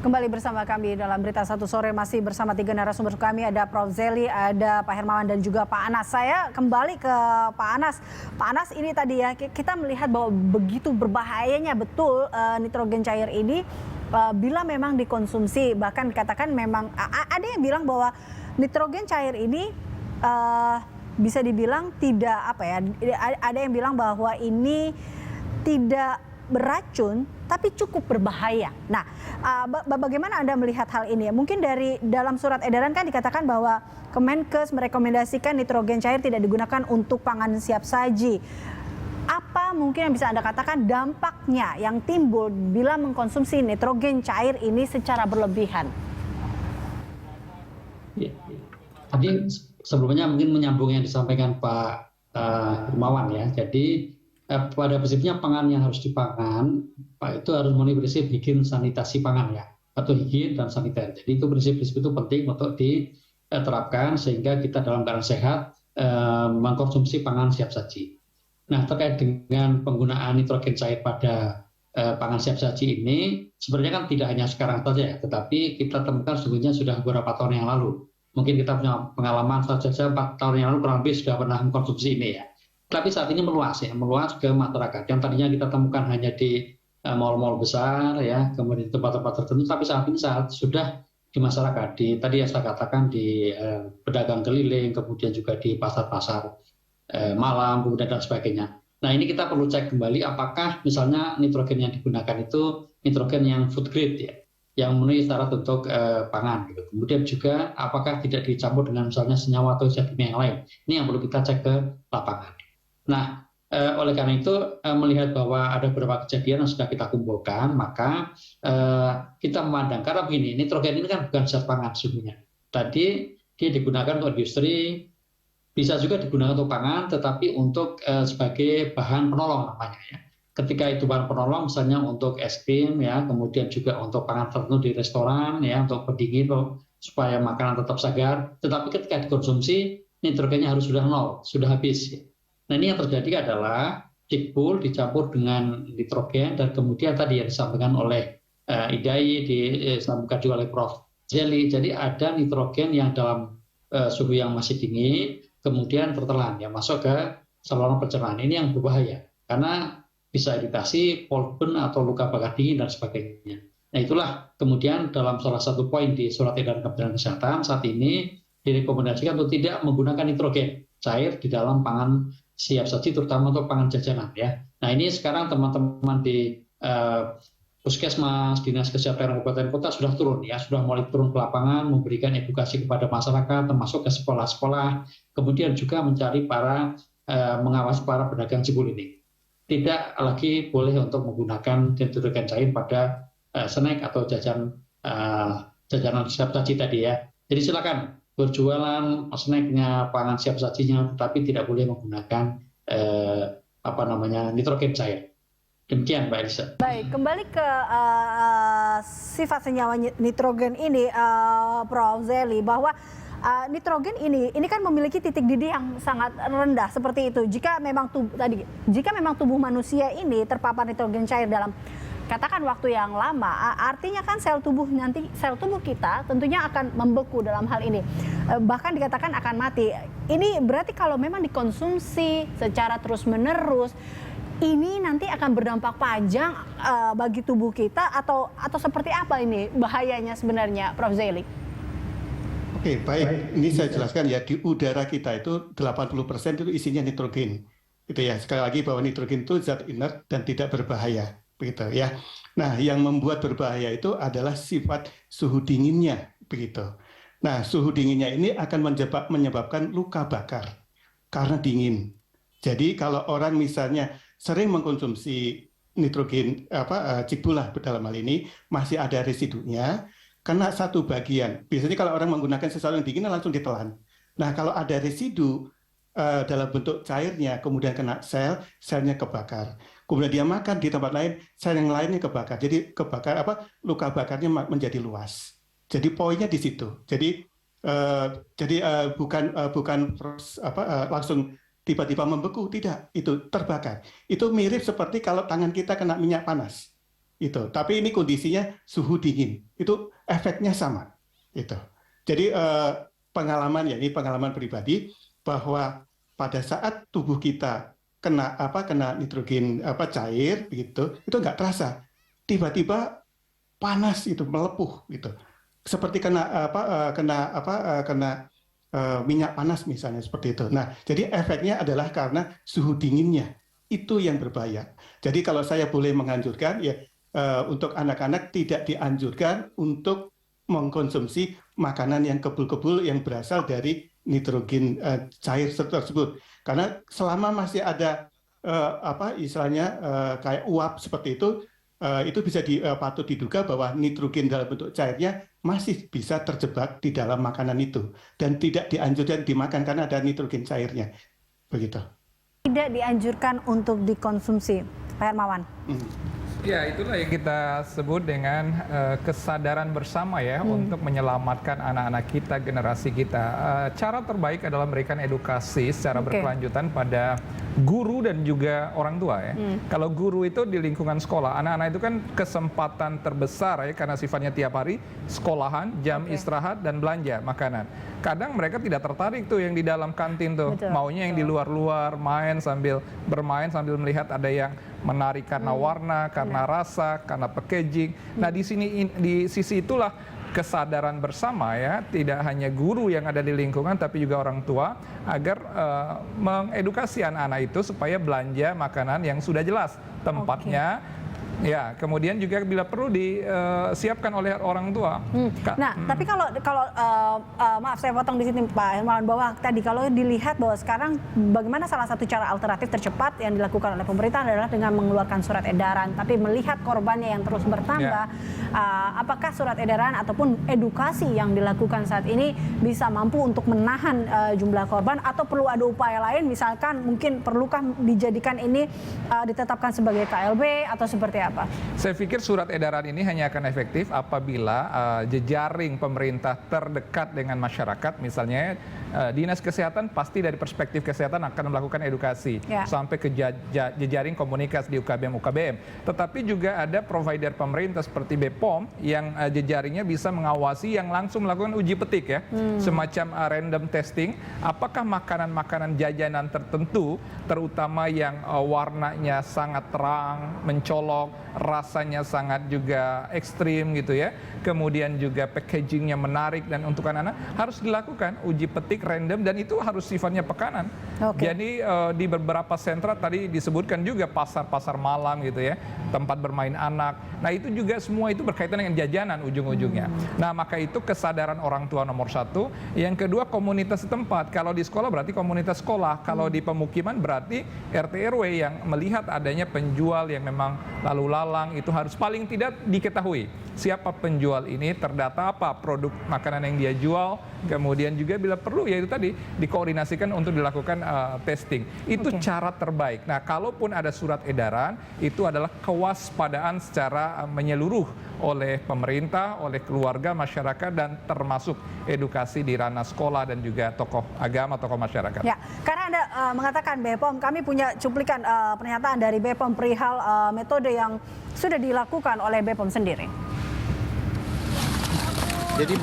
Kembali bersama kami dalam Berita Satu Sore, masih bersama 3 narasumber kami, ada Prof. Zely, ada Pak Hermawan dan juga Pak Anas. Saya kembali ke Pak Anas. Pak Anas, ini tadi ya kita melihat bahwa begitu berbahayanya betul nitrogen cair ini bila memang dikonsumsi. Bahkan dikatakan memang ada yang bilang bahwa nitrogen cair ini bisa dibilang tidak ada yang bilang bahwa ini tidak beracun tapi cukup berbahaya. Nah, bagaimana Anda melihat hal ini? Mungkin dari dalam surat edaran kan dikatakan bahwa Kemenkes merekomendasikan nitrogen cair tidak digunakan untuk pangan siap saji. Apa mungkin yang bisa Anda katakan dampaknya yang timbul bila mengkonsumsi nitrogen cair ini secara berlebihan? Ya. Tadi sebelumnya mungkin menyambung yang disampaikan Pak Hermawan ya. Jadi pada prinsipnya pangan yang harus dipangan, Pak, itu harus memenuhi prinsip higien sanitasi pangan ya, atau higien dan saniter. Jadi itu prinsip-prinsip itu penting untuk diterapkan sehingga kita dalam keadaan sehat mengkonsumsi pangan siap saji. Nah, terkait dengan penggunaan nitrogen cair pada pangan siap saji ini, sebenarnya kan tidak hanya sekarang saja ya, tetapi kita temukan sebetulnya sudah beberapa tahun yang lalu. Mungkin kita punya pengalaman saja 4 tahun yang lalu kurang lebih sudah pernah mengkonsumsi ini ya. Tapi saat ini meluas ke masyarakat. Yang tadinya kita temukan hanya di mal-mal besar ya, kemudian di tempat-tempat tertentu, tapi saat ini sudah di masyarakat. Tadi yang saya katakan di pedagang keliling, kemudian juga di pasar-pasar malam, kemudian dan sebagainya. Nah, ini kita perlu cek kembali apakah misalnya nitrogen yang digunakan itu nitrogen yang food grade ya, yang memenuhi syarat untuk pangan gitu. Kemudian juga apakah tidak dicampur dengan misalnya senyawa atau zat kimia yang lain. Ini yang perlu kita cek ke lapangan. Nah, oleh karena itu melihat bahwa ada beberapa kejadian yang sudah kita kumpulkan, maka kita memandang, karena begini, nitrogen ini kan bukan zat pangan sesungguhnya. Tadi dia digunakan untuk industri, bisa juga digunakan untuk pangan, tetapi untuk sebagai bahan penolong namanya ya. Ketika itu bahan penolong, misalnya untuk es krim ya, kemudian juga untuk pangan tertentu di restoran ya, untuk pendingin supaya makanan tetap segar. Tetapi ketika dikonsumsi, nitrogennya harus sudah nol, sudah habis. Ya. Nah, ini yang terjadi adalah cikbul dicampur dengan nitrogen dan kemudian tadi yang disampaikan oleh Idai, disambungkan juga oleh Prof. Zely. Jadi ada nitrogen yang dalam suhu yang masih dingin, kemudian tertelan ya masuk ke saluran pencernaan. Ini yang berbahaya karena bisa iritasi, polpen atau luka bakar dingin dan sebagainya. Nah, itulah kemudian dalam salah satu poin di surat edaran Kementerian Kesehatan saat ini direkomendasikan untuk tidak menggunakan nitrogen cair di dalam pangan siap saji, terutama untuk pangan jajanan ya. Nah, ini sekarang teman-teman di puskesmas, dinas kesehatan kabupaten kota sudah turun ya, sudah mulai turun ke lapangan, memberikan edukasi kepada masyarakat, termasuk ke sekolah-sekolah, kemudian juga mencari mengawasi para pedagang cikbul ini. Tidak lagi boleh untuk menggunakan nitrogen cair pada snack atau jajanan siap saji tadi ya. Jadi silakan berjualan snacknya, pangan siap sajinya, tetapi tidak boleh menggunakan nitrogen cair. Demikian, Mbak Elisa. Baik, kembali ke sifat senyawa nitrogen ini, Prof. Zely, bahwa nitrogen ini kan memiliki titik didih yang sangat rendah seperti itu. Jika memang tubuh manusia ini terpapar nitrogen cair dalam katakan waktu yang lama, artinya kan sel tubuh kita tentunya akan membeku dalam hal ini. Bahkan dikatakan akan mati. Ini berarti kalau memang dikonsumsi secara terus-menerus, ini nanti akan berdampak panjang bagi tubuh kita atau seperti apa ini bahayanya sebenarnya, Prof. Zely? Oke, baik. Ini saya jelaskan ya, di udara kita itu 80% itu isinya nitrogen. Gitu ya. Sekali lagi bahwa nitrogen itu zat inert dan tidak berbahaya. Begitu ya. Nah, yang membuat berbahaya itu adalah sifat suhu dinginnya, begitu. Nah, suhu dinginnya ini akan menyebabkan luka bakar karena dingin. Jadi kalau orang misalnya sering mengkonsumsi nitrogen cikbul lah dalam hal ini, masih ada residunya, kena satu bagian. Biasanya kalau orang menggunakan sesuatu yang dingin langsung ditelan. Nah, kalau ada residu dalam bentuk cairnya, kemudian kena selnya kebakar. Kemudian dia makan di tempat lain, sel yang lainnya kebakar. Jadi luka bakarnya menjadi luas. Jadi poinnya di situ. Jadi bukan langsung tiba-tiba membeku, tidak, itu terbakar. Itu mirip seperti kalau tangan kita kena minyak panas. itu. Tapi ini kondisinya suhu dingin, itu efeknya sama. Itu. Jadi pengalaman ya, ini pengalaman pribadi bahwa pada saat tubuh kita kena nitrogen cair begitu, itu nggak terasa. Tiba-tiba panas itu melepuh gitu. Seperti kena minyak panas misalnya seperti itu. Nah, jadi efeknya adalah karena suhu dinginnya itu yang berbahaya. Jadi kalau saya boleh menganjurkan ya untuk anak-anak tidak dianjurkan untuk mengkonsumsi makanan yang kebul-kebul yang berasal dari nitrogen cair tersebut. Karena selama masih ada istilahnya kayak uap seperti itu bisa patut diduga bahwa nitrogen dalam bentuk cairnya masih bisa terjebak di dalam makanan itu dan tidak dianjurkan dimakan karena ada nitrogen cairnya. Begitu. Tidak dianjurkan untuk dikonsumsi, Pak Hermawan. Ya, itulah yang kita sebut dengan kesadaran bersama ya untuk menyelamatkan anak-anak kita, generasi kita. Cara terbaik adalah memberikan edukasi secara berkelanjutan pada guru dan juga orang tua ya. Kalau guru itu di lingkungan sekolah, anak-anak itu kan kesempatan terbesar ya karena sifatnya tiap hari sekolahan, jam istirahat dan belanja makanan. Kadang mereka tidak tertarik tuh yang di dalam kantin tuh, maunya yang di luar-luar, bermain sambil melihat ada yang menarik karena warna, karena rasa, karena packaging. Nah, di sisi itulah kesadaran bersama ya, tidak hanya guru yang ada di lingkungan tapi juga orang tua agar mengedukasi anak-anak itu supaya belanja makanan yang sudah jelas tempatnya. Ya, kemudian juga bila perlu disiapkan oleh orang tua. Nah, tapi kalau maaf saya potong di sini Pak Hermawan, bahwa tadi kalau dilihat bahwa sekarang bagaimana salah satu cara alternatif tercepat yang dilakukan oleh pemerintah adalah dengan mengeluarkan surat edaran. Tapi melihat korbannya yang terus bertambah, apakah surat edaran ataupun edukasi yang dilakukan saat ini bisa mampu untuk menahan jumlah korban atau perlu ada upaya lain? Misalkan mungkin perlukah dijadikan ini ditetapkan sebagai KLB atau seperti apa? Saya pikir surat edaran ini hanya akan efektif apabila jejaring pemerintah terdekat dengan masyarakat, misalnya Dinas Kesehatan pasti dari perspektif kesehatan akan melakukan edukasi sampai ke jejaring komunitas di UKBM. Tetapi juga ada provider pemerintah seperti BPOM yang jejaringnya bisa mengawasi yang langsung melakukan uji petik ya, semacam random testing. Apakah makanan-makanan jajanan tertentu, terutama yang warnanya sangat terang, mencolok, rasanya sangat juga ekstrim gitu ya, kemudian juga packagingnya menarik dan untuk anak-anak harus dilakukan uji petik random dan itu harus sifatnya pekanan. Jadi di beberapa sentra tadi disebutkan juga pasar-pasar malam gitu ya, tempat bermain anak. Nah itu juga semua itu berkaitan dengan jajanan ujung-ujungnya. Nah maka itu kesadaran orang tua nomor satu. Yang kedua komunitas setempat. Kalau di sekolah berarti komunitas sekolah. Kalau di pemukiman berarti RT RW yang melihat adanya penjual yang memang lalu lalang itu harus paling tidak diketahui siapa penjual ini, terdata apa produk makanan yang dia jual, kemudian juga bila perlu ya itu tadi dikoordinasikan untuk dilakukan testing. Itu cara terbaik. Nah, kalaupun ada surat edaran, itu adalah kewaspadaan secara menyeluruh oleh pemerintah, oleh keluarga, masyarakat, dan termasuk edukasi di ranah sekolah dan juga tokoh agama, tokoh masyarakat. Ya, karena Anda mengatakan BPOM, kami punya cuplikan pernyataan dari BPOM perihal metode yang sudah dilakukan oleh BPOM sendiri. Jadi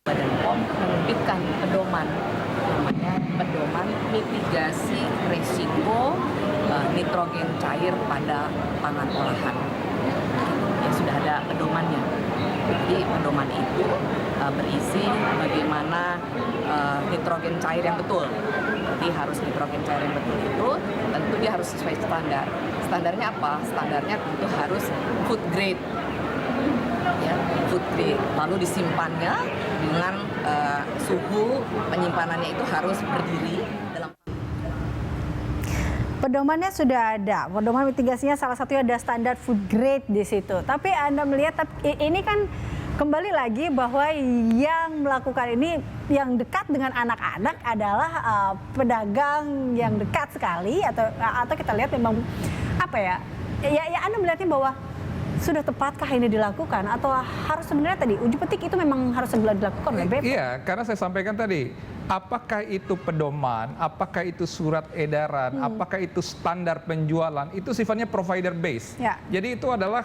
Badan POM menerbitkan pedoman, namanya pedoman mitigasi risiko nitrogen cair pada pangan olahan. Ya, sudah ada pedomannya. Jadi pedoman itu berisi bagaimana nitrogen cair yang betul. Jadi harus nitrogen cair yang betul itu tentu dia harus sesuai standar. Standarnya apa? Standarnya tentu harus food grade. Ya, food grade. Lalu disimpannya dengan suhu penyimpanannya itu harus berdiri dalam. Pedomannya sudah ada, pedoman mitigasinya salah satunya ada standar food grade di situ. Tapi Anda melihat ini kan kembali lagi bahwa yang melakukan ini yang dekat dengan anak-anak adalah pedagang yang dekat sekali atau kita lihat memang apa ya? Ya Anda melihatnya bahwa Sudah tepatkah ini dilakukan atau harus sebenarnya tadi uji petik itu memang harus segera dilakukan oleh BPOM? Iya, karena saya sampaikan tadi, apakah itu pedoman, apakah itu surat edaran, apakah itu standar penjualan, itu sifatnya provider base. Ya. Jadi itu adalah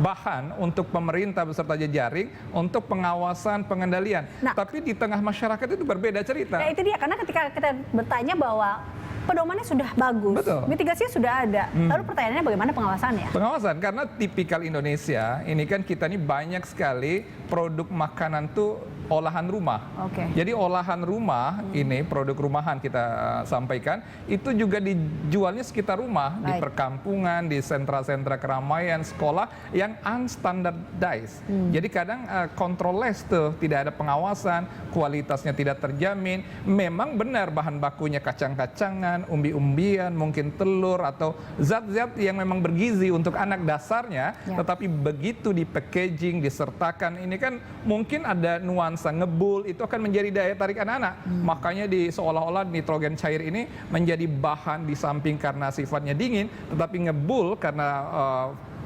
bahan untuk pemerintah beserta jejaring untuk pengawasan pengendalian. Nah, tapi di tengah masyarakat itu berbeda cerita. Ya itu dia, karena ketika kita bertanya bahwa pedomannya sudah bagus, Betul. mitigasinya sudah ada. Lalu pertanyaannya bagaimana pengawasannya? Pengawasan, karena tipikal Indonesia, ini kan kita ini banyak sekali produk makanan tuh olahan rumah. Oke. Jadi olahan rumah ini produk rumahan kita sampaikan itu juga dijualnya sekitar rumah, di Baik. perkampungan, di sentra-sentra keramaian, sekolah yang unstandardized. Jadi kadang controlless tuh, tidak ada pengawasan, kualitasnya tidak terjamin. Memang benar bahan bakunya kacang-kacangan, umbi-umbian, mungkin telur atau zat-zat yang memang bergizi untuk anak dasarnya, Ya. tetapi begitu di packaging, disertakan, ini kan mungkin ada nuansa ngebul, itu akan menjadi daya tarik anak-anak. Makanya di seolah-olah nitrogen cair ini menjadi bahan di samping karena sifatnya dingin, tetapi ngebul karena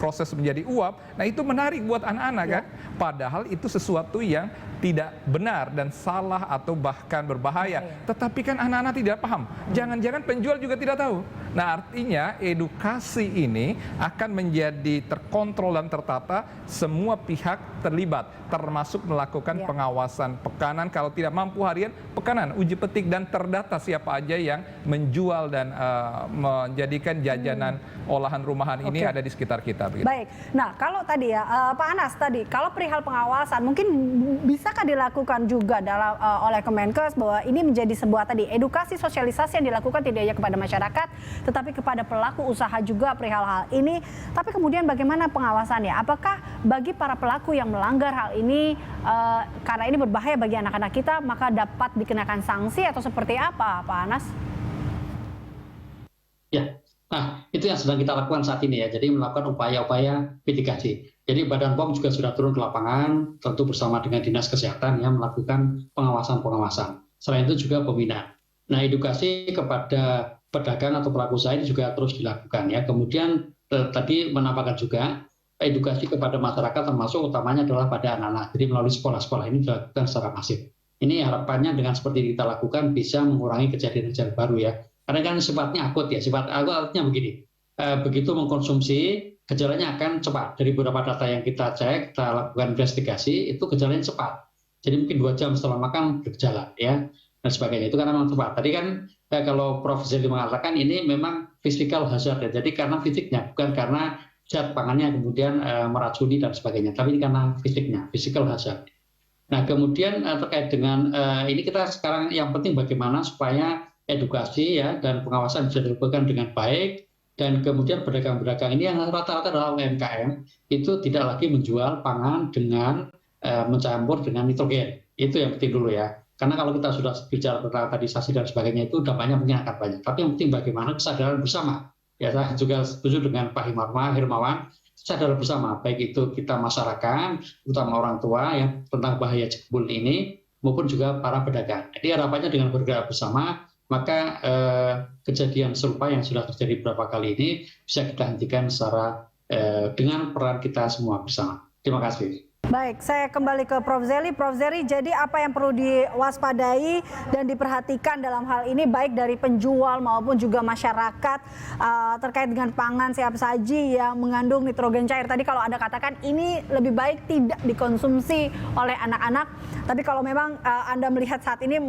proses menjadi uap. Nah itu menarik buat anak-anak kan. Padahal itu sesuatu yang tidak benar dan salah atau bahkan berbahaya. Tetapi kan anak-anak tidak paham. Jangan-jangan penjual juga tidak tahu. Nah artinya edukasi ini akan menjadi terkontrol dan tertata, semua pihak terlibat, termasuk melakukan pengawasan pekanan. Kalau tidak mampu harian, pekanan, uji petik dan terdata siapa aja yang menjual dan menjadikan jajanan olahan rumahan ini ada di sekitar kita. Begitu. Baik, nah kalau tadi ya Pak Anas tadi, kalau perihal pengawasan mungkin bisakah dilakukan juga dalam oleh Kemenkes bahwa ini menjadi sebuah tadi edukasi sosialisasi yang dilakukan tidak hanya kepada masyarakat, tetapi kepada pelaku usaha juga perihal hal ini. Tapi kemudian bagaimana pengawasannya? Apakah bagi para pelaku yang melanggar hal ini karena ini berbahaya bagi anak-anak kita, maka dapat dikenakan sanksi atau seperti apa, Pak Anas? Ya, nah itu yang sedang kita lakukan saat ini ya. Jadi melakukan upaya-upaya mitigasi. Jadi Badan POM juga sudah turun ke lapangan, tentu bersama dengan Dinas Kesehatan yang melakukan pengawasan-pengawasan. Selain itu juga pembinaan. Nah edukasi kepada pedagang atau pelaku usaha ini juga terus dilakukan ya. Kemudian tadi menambahkan juga edukasi kepada masyarakat termasuk utamanya adalah pada anak-anak. Jadi melalui sekolah-sekolah ini dilakukan secara masif. Ini harapannya dengan seperti kita lakukan bisa mengurangi kejadian-kejadian baru ya. Karena kan sifatnya akut ya. Sifat akut artinya begini. Begitu mengkonsumsi, gejalanya akan cepat. Dari beberapa data yang kita cek, kita lakukan investigasi, itu gejalanya cepat. Jadi mungkin 2 jam setelah makan bergejala ya dan sebagainya. Itu karena memang cepat. Tadi kan kalau Prof. Zeli mengatakan ini memang physical hazard ya. Jadi karena fisiknya, bukan karena zat pangannya kemudian meracuni dan sebagainya. Tapi ini karena fisiknya, physical hazard. Nah kemudian terkait dengan ini kita sekarang yang penting bagaimana supaya edukasi ya dan pengawasan bisa dilakukan dengan baik. Dan kemudian pedagang-pedagang ini yang rata-rata adalah UMKM itu tidak lagi menjual pangan dengan mencampur dengan nitrogen. Itu yang penting dulu ya. Karena kalau kita sudah bicara tentang tadisasi dan sebagainya itu dampaknya mungkin akan banyak. Tapi yang penting bagaimana kesadaran bersama. Ya saya juga setuju dengan Pak Hermawan, kesadaran bersama. Baik itu kita masyarakat, utama orang tua yang tentang bahaya cekbul ini, maupun juga para pedagang. Jadi harapannya dengan bergerak bersama, maka kejadian serupa yang sudah terjadi beberapa kali ini bisa kita hentikan secara dengan peran kita semua bersama. Terima kasih. Baik, saya kembali ke Prof. Zeli. Prof. Zeli, jadi apa yang perlu diwaspadai dan diperhatikan dalam hal ini baik dari penjual maupun juga masyarakat terkait dengan pangan siap saji yang mengandung nitrogen cair. Tadi kalau Anda katakan ini lebih baik tidak dikonsumsi oleh anak-anak. Tapi kalau memang Anda melihat saat ini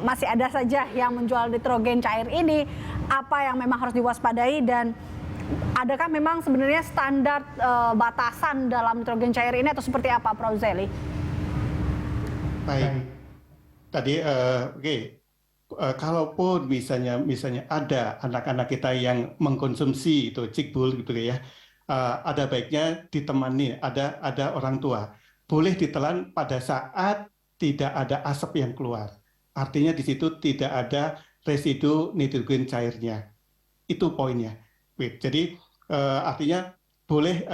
masih ada saja yang menjual nitrogen cair ini, apa yang memang harus diwaspadai dan adakah memang sebenarnya standar batasan dalam nitrogen cair ini atau seperti apa, Prof. Zeli? Baik. Tadi kalaupun misalnya ada anak-anak kita yang mengkonsumsi itu cikbul gitu ya, ada baiknya ditemani, ada orang tua. Boleh ditelan pada saat tidak ada asap yang keluar. Artinya di situ tidak ada residu nitrogen cairnya. Itu poinnya. Jadi artinya boleh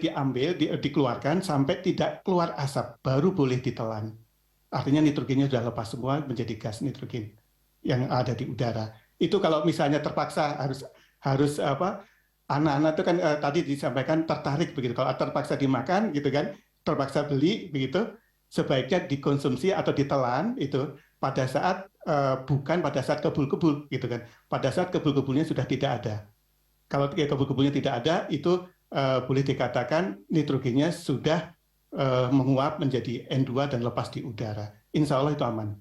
diambil, dikeluarkan sampai tidak keluar asap, baru boleh ditelan. Artinya nitrogennya sudah lepas semua menjadi gas nitrogen yang ada di udara. Itu kalau misalnya terpaksa harus anak-anak itu kan tadi disampaikan tertarik begitu. Kalau terpaksa dimakan gitu kan, terpaksa beli begitu, sebaiknya dikonsumsi atau ditelan itu pada saat bukan pada saat kebul-kebul gitu kan. Pada saat kebul-kebulnya sudah tidak ada. Kalau kebul-kebulnya tidak ada, itu boleh dikatakan nitrogennya sudah menguap menjadi N2 dan lepas di udara. Insya Allah itu aman.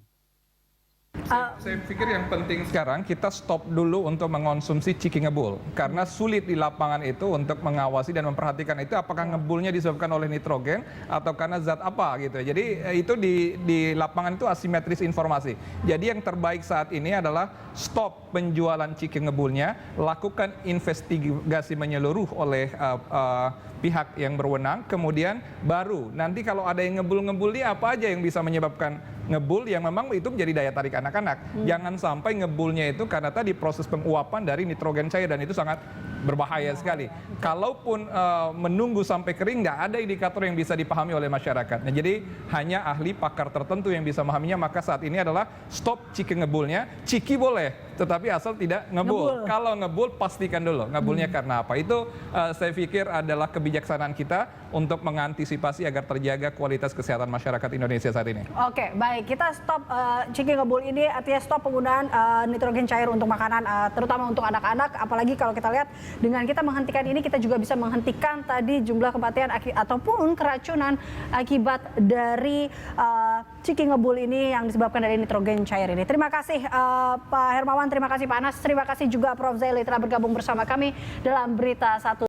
Saya pikir yang penting sekarang kita stop dulu untuk mengonsumsi ciki ngebul karena sulit di lapangan itu untuk mengawasi dan memperhatikan itu apakah ngebulnya disebabkan oleh nitrogen atau karena zat apa gitu. Jadi itu di lapangan itu asimetris informasi. Jadi yang terbaik saat ini adalah stop penjualan ciki ngebulnya, lakukan investigasi menyeluruh oleh pihak yang berwenang, kemudian baru nanti kalau ada yang ngebul-ngebul dia apa aja yang bisa menyebabkan ngebul yang memang itu menjadi daya tarik anak-anak. Jangan sampai ngebulnya itu karena tadi proses penguapan dari nitrogen cair dan itu sangat berbahaya sekali. Kalaupun menunggu sampai kering nggak ada indikator yang bisa dipahami oleh masyarakat. Nah, jadi hanya ahli pakar tertentu yang bisa memahaminya. Maka saat ini adalah stop ciki ngebulnya. Ciki boleh, tetapi asal tidak ngebul. Kalau ngebul pastikan dulu ngebulnya karena apa. Itu saya pikir adalah kebijaksanaan kita untuk mengantisipasi agar terjaga kualitas kesehatan masyarakat Indonesia saat ini. Oke, baik. Kita stop ciki ngebul ini, artinya stop penggunaan nitrogen cair untuk makanan, terutama untuk anak-anak. Apalagi kalau kita lihat dengan kita menghentikan ini, kita juga bisa menghentikan tadi jumlah kematian ataupun keracunan akibat dari ciki ngebul ini yang disebabkan dari nitrogen cair ini. Terima kasih Pak Hermawan, terima kasih Pak Anas, terima kasih juga Prof. Zaili telah bergabung bersama kami dalam Berita 1.